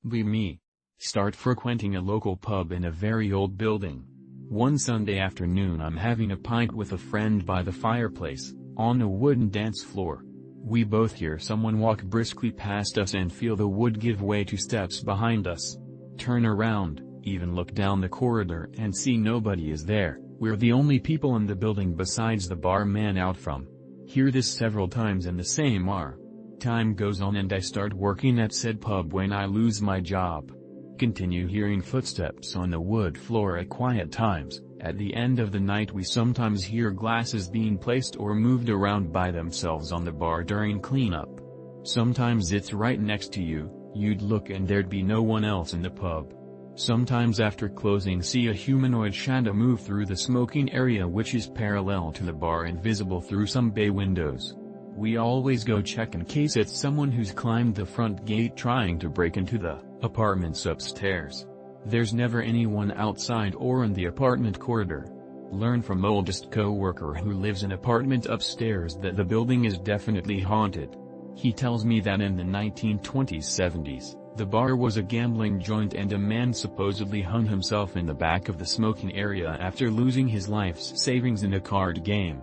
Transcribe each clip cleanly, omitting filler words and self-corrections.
Be me. Start frequenting a local pub in a very old building. One Sunday afternoon I'm having a pint with a friend by the fireplace, on a wooden dance floor. We both hear someone walk briskly past us and feel the wood give way to steps behind us. Turn around, even look down the corridor and see nobody is there. We're the only people in the building besides the barman out from. Hear this several times in the same hour. Time goes on and I start working at said pub when I lose my job. Continue hearing footsteps on the wood floor at quiet times. At the end of the night we sometimes hear glasses being placed or moved around by themselves on the bar during cleanup. Sometimes it's right next to you, you'd look and there'd be no one else in the pub. Sometimes after closing see a humanoid shadow move through the smoking area which is parallel to the bar and visible through some bay windows. We always go check in case it's someone who's climbed the front gate trying to break into the apartments upstairs. There's never anyone outside or in the apartment corridor. Learn from oldest co-worker who lives in apartment upstairs that the building is definitely haunted. He tells me that in the 1920s-70s, the bar was a gambling joint and a man supposedly hung himself in the back of the smoking area after losing his life's savings in a card game.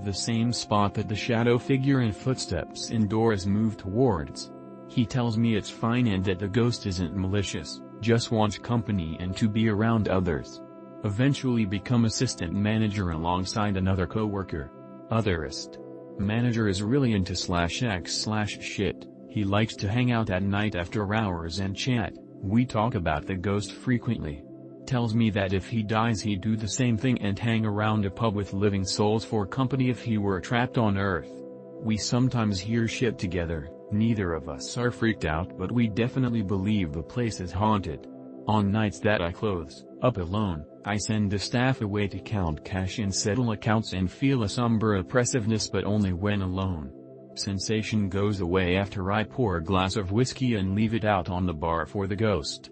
The same spot that the shadow figure and footsteps indoors move towards. He tells me it's fine and that the ghost isn't malicious, just wants company and to be around others. Eventually become assistant manager alongside another co-worker. Otherist. Manager is really into /x/shit, he likes to hang out at night after hours and chat. We talk about the ghost frequently. Tells me that if he dies he'd do the same thing and hang around a pub with living souls for company if he were trapped on Earth. We sometimes hear shit together, neither of us are freaked out but we definitely believe the place is haunted. On nights that I close up alone, I send the staff away to count cash and settle accounts and feel a somber oppressiveness but only when alone. Sensation goes away after I pour a glass of whiskey and leave it out on the bar for the ghost.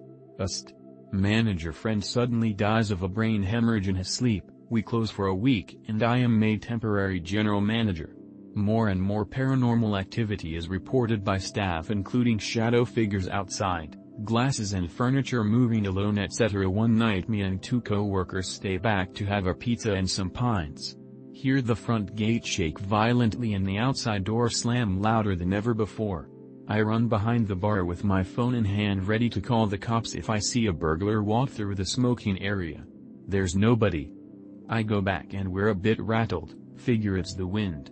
Manager friend suddenly dies of a brain hemorrhage in his sleep. We close for a week and I am made temporary general manager. More and more paranormal activity is reported by staff including shadow figures outside, glasses and furniture moving alone etc. One night me and two co-workers stay back to have a pizza and some pints. Hear the front gate shake violently and the outside door slam louder than ever before. I run behind the bar with my phone in hand ready to call the cops if I see a burglar walk through the smoking area. There's nobody. I go back and we're a bit rattled, figure it's the wind.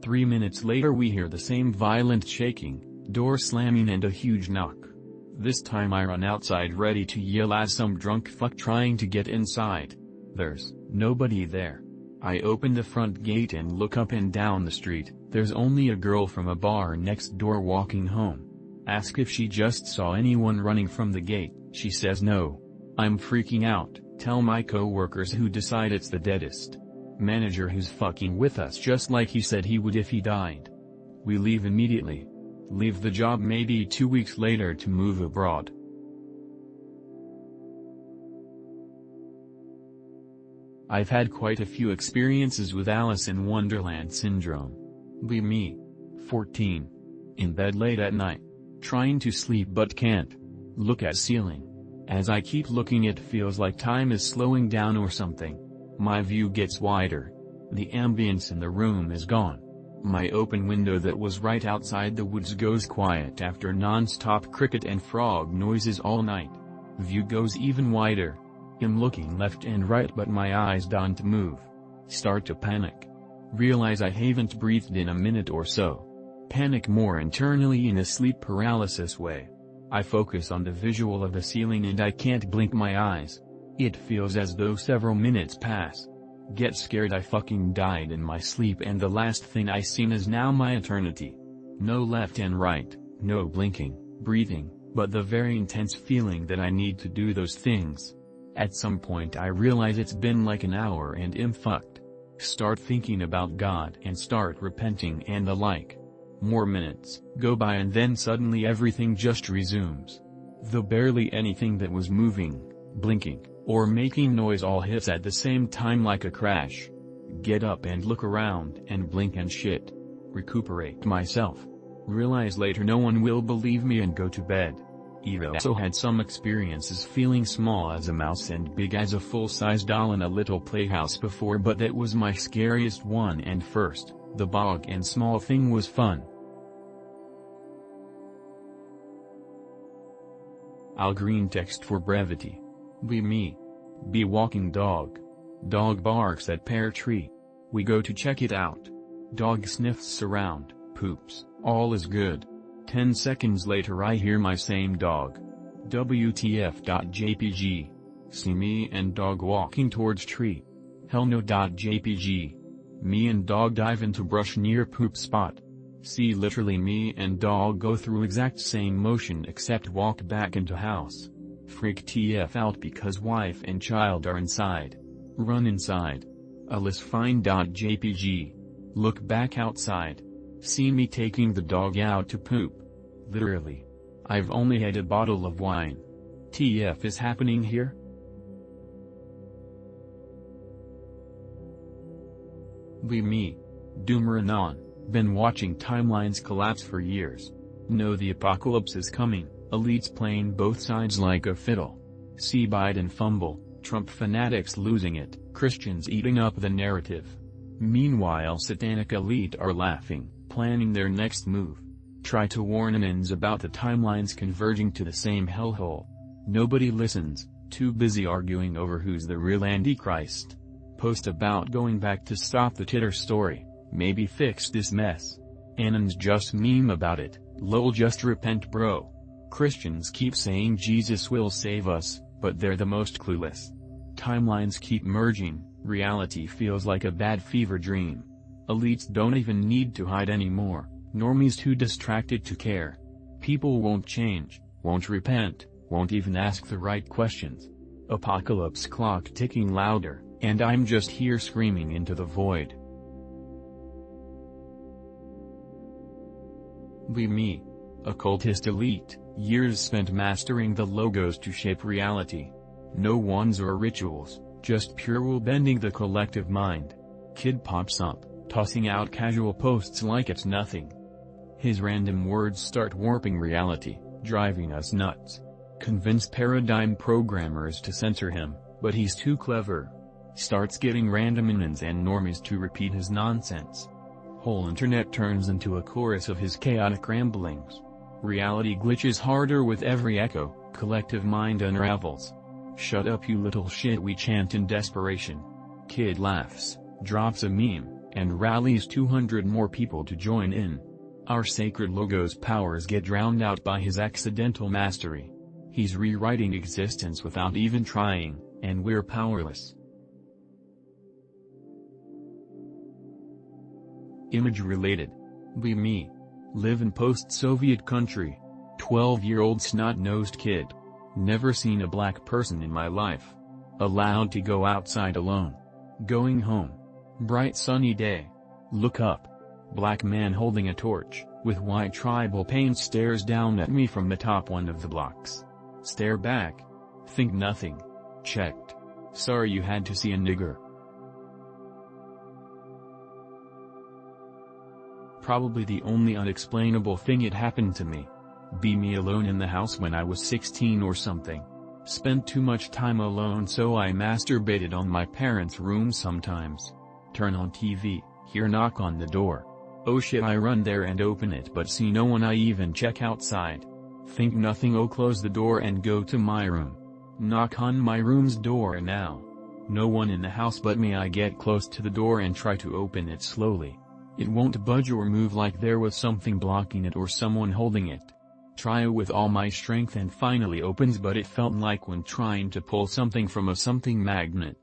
3 minutes later we hear the same violent shaking, door slamming and a huge knock. This time I run outside ready to yell at some drunk fuck trying to get inside. There's nobody there. I open the front gate and look up and down the street. There's only a girl from a bar next door walking home. Ask if she just saw anyone running from the gate, she says no. I'm freaking out, tell my co-workers who decide it's the deadest manager who's fucking with us just like he said he would if he died. We leave immediately. Leave the job maybe 2 weeks later to move abroad. I've had quite a few experiences with Alice in Wonderland syndrome. Be me. 14. In bed late at night. Trying to sleep but can't. Look at ceiling. As I keep looking it feels like time is slowing down or something. My view gets wider. The ambience in the room is gone. My open window that was right outside the woods goes quiet after non-stop cricket and frog noises all night. View goes even wider. I'm looking left and right but my eyes don't move. Start to panic. Realize I haven't breathed in a minute or so. Panic more internally in a sleep paralysis way. I focus on the visual of the ceiling and I can't blink my eyes. It feels as though several minutes pass. Get scared I fucking died in my sleep and the last thing I seen is now my eternity. No left and right, no blinking, breathing, but the very intense feeling that I need to do those things. At some point I realize it's been like an hour and I'm fucked. Start thinking about God and start repenting and the like. More minutes go by and then suddenly everything just resumes. Though barely anything that was moving, blinking, or making noise all hits at the same time like a crash. Get up and look around and blink and shit. Recuperate myself. Realize later no one will believe me and go to bed. Eva also had some experiences feeling small as a mouse and big as a full-size doll in a little playhouse before, but that was my scariest one and first. The bog and small thing was fun. I'll green text for brevity. Be me. Be walking dog. Dog barks at pear tree. We go to check it out. Dog sniffs around, poops, all is good. 10 seconds later I hear my same dog. WTF.jpg. See me and dog walking towards tree. Hell no.jpg. Me and dog dive into brush near poop spot. See literally me and dog go through exact same motion except walk back into house. Freak TF out because wife and child are inside. Run inside. Alice fine.jpg. Look back outside. See me taking the dog out to poop. Literally. I've only had a bottle of wine. TF is happening here? Be me. Doomer been watching timelines collapse for years. Know the apocalypse is coming, elites playing both sides like a fiddle. See Biden fumble, Trump fanatics losing it, Christians eating up the narrative. Meanwhile satanic elite are laughing, planning their next move. Try to warn onions about the timelines converging to the same hellhole. Nobody listens, too busy arguing over who's the real Antichrist. Post about going back to stop the Titter story, maybe fix this mess. Anons just meme about it, lol just repent bro. Christians keep saying Jesus will save us, but they're the most clueless. Timelines keep merging, reality feels like a bad fever dream. Elites don't even need to hide anymore, normies too distracted to care. People won't change, won't repent, won't even ask the right questions. Apocalypse clock ticking louder, and I'm just here screaming into the void. Be me. Occultist elite, years spent mastering the logos to shape reality. No ones or rituals, just pure will bending the collective mind. Kid pops up, tossing out casual posts like it's nothing. His random words start warping reality, driving us nuts. Convince paradigm programmers to censor him, but he's too clever. Starts getting random onions and normies to repeat his nonsense. Whole internet turns into a chorus of his chaotic ramblings. Reality glitches harder with every echo, collective mind unravels. Shut up you little shit, we chant in desperation. Kid laughs, drops a meme, and rallies 200 more people to join in. Our sacred logo's powers get drowned out by his accidental mastery. He's rewriting existence without even trying, and we're powerless. Image related. Be me. Live in post-Soviet country. 12-year-old snot-nosed kid. Never seen a black person in my life. Allowed to go outside alone. Going home. Bright sunny day. Look up. Black man holding a torch, with white tribal paint stares down at me from the top one of the blocks. Stare back. Think nothing. Checked. Sorry you had to see a nigger. Probably the only unexplainable thing it happened to me. Be me alone in the house when I was 16 or something. Spent too much time alone so I masturbated on my parents' room sometimes. Turn on TV, hear knock on the door. Oh shit, I run there and open it but see no one. I even check outside. Think nothing, oh close the door and go to my room. Knock on my room's door and now no one in the house but me. I get close to the door and try to open it slowly. It won't budge or move, like there was something blocking it or someone holding it. Try with all my strength and finally opens, but it felt like when trying to pull something from a something magnet.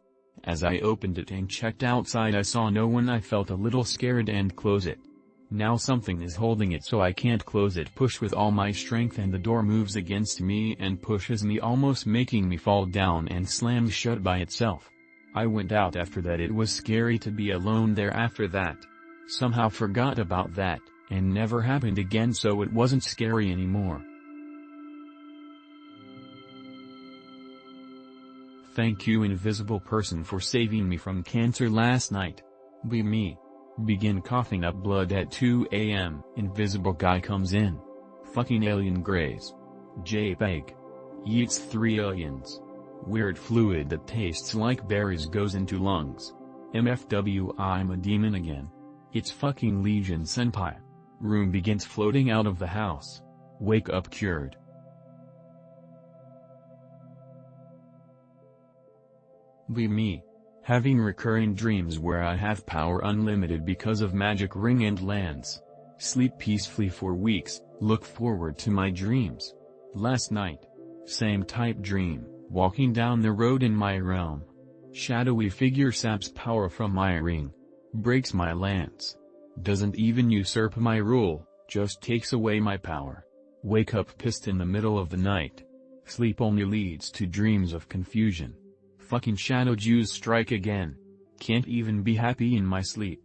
As I opened it and checked outside I saw no one. I felt a little scared and close it. Now something is holding it so I can't close it. Push with all my strength and the door moves against me and pushes me, almost making me fall down, and slams shut by itself. I went out after that. It was scary to be alone there after that. Somehow forgot about that, and never happened again, so it wasn't scary anymore. Thank you invisible person for saving me from cancer last night. Be me. Begin coughing up blood at 2 a.m. Invisible guy comes in. Fucking alien grays. JPEG. Yeets 3 aliens. Weird fluid that tastes like berries goes into lungs. MFW, I'm a demon again. It's fucking Legion Senpai. Room begins floating out of the house. Wake up cured. Be me. Having recurring dreams where I have power unlimited because of magic ring and lands. Sleep peacefully for weeks, look forward to my dreams. Last night. Same type dream, walking down the road in my realm. Shadowy figure saps power from my ring. Breaks my lance. Doesn't even usurp my rule, just takes away my power. Wake up pissed in the middle of the night. Sleep only leads to dreams of confusion. Fucking shadow Jews strike again. Can't even be happy in my sleep.